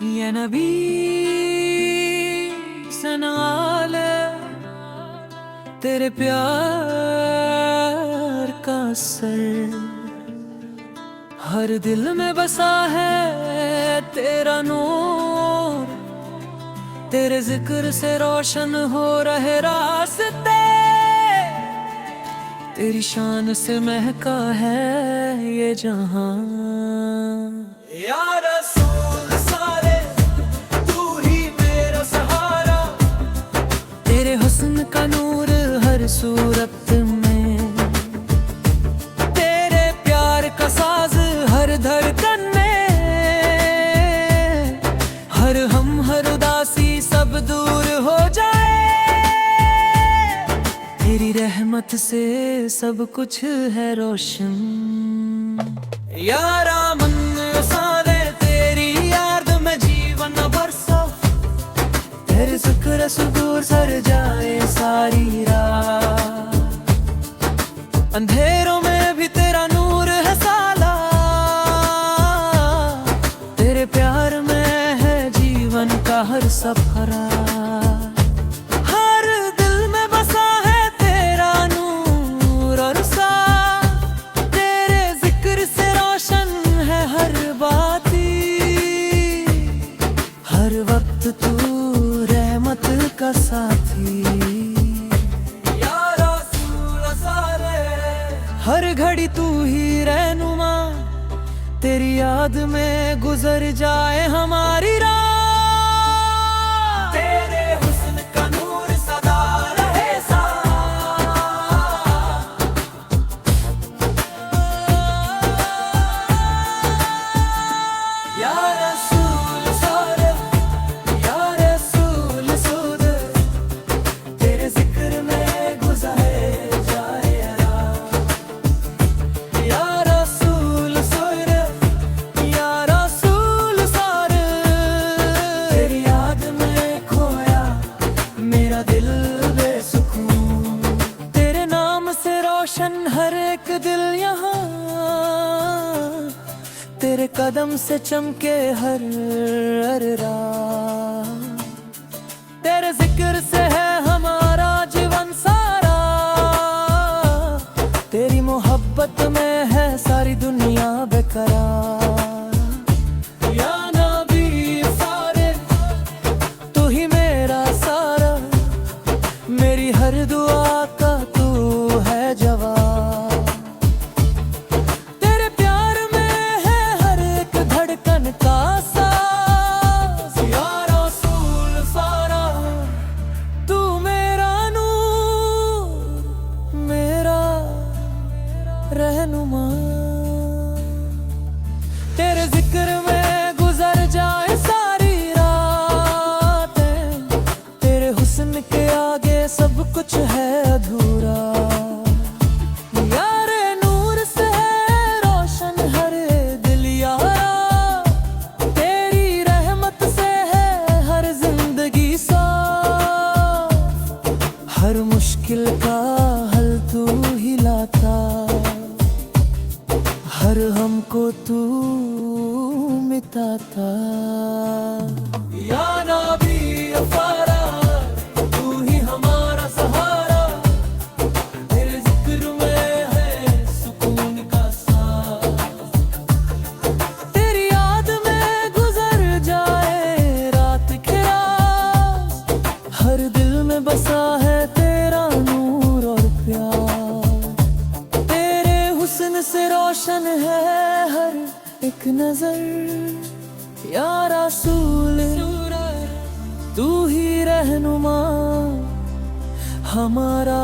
या नबी सनाले तेरे प्यार का असर हर दिल में बसा है तेरा नूर। तेरे जिक्र से रोशन हो रहे रास्ते, तेरी शान से महका है ये जहां। या रसूल सारे तू ही मेरा सहारा, तेरे हुस्न का नूर हर सूरत में, तेरे प्यार का साज हर धड़कन में, हर हम हर उदासी सब दूर हो जाए, तेरी रहमत से सब कुछ है रोशन। यारा मन सारे तेरी याद में जीवन बरसा, तेरे जिक्र से दूर सर जाए सारी रात, अंधेरों में भी तेरा नूर है साला, तेरे प्यार में है जीवन का हर सफरा। हर दिल में बसा है तेरा नूर और साथ, तेरे जिक्र से रोशन है हर बाती, हर वक्त तू रहमत का साथी। या रसूल सारे हर घड़ी तू ही रहनुमा, तेरी याद में गुजर जाए हमारी रात, तेरे हुस्न का नूर सदा रहे साथ। या रसूल सारे या रसूल सूद, तेरे जिक्र में गुजरे जाए रात। या रसूल सारे या रसूल सारे, तेरी याद में खोया मेरा दिल बेसुकून, तेरे नाम से रोशन हर एक दिल यहाँ, तेरे कदम से चमके हर रात, तेरे जिक्र से है हमारा जीवन सारा, तेरी मोहब्बत में है सारी दुनिया बेकरार। या नबी सारे तू ही मेरा सारा, मेरी हर दुआ का तू है जवाब, तेरे प्यार में है हर एक धड़कन का साज। या रसूल सारा तू मेरा नूर मेरा रहनुमा, तेरे जिक्र में गुजर जाए सारी रातें, तेरे हुस्न के आगे सब कुछ है अधूरा। यारे नूर से है रोशन हर दिल यारा, तेरी रहमत से है हर जिंदगी साफ, हर मुश्किल का हल तू ही लाता, हर हमको तू मिटाता। या नबी अफारा तू ही हमारा सहारा, तेरे जिक्र में है सुकून का साथ, तेरी याद में गुजर जाए रात के रात, हर दिल में बसा है तेरा नूर और प्यार, तेरे हुस्न से रोशन है हर एक नजर। या रसूल तू ही रहनुमा हमारा।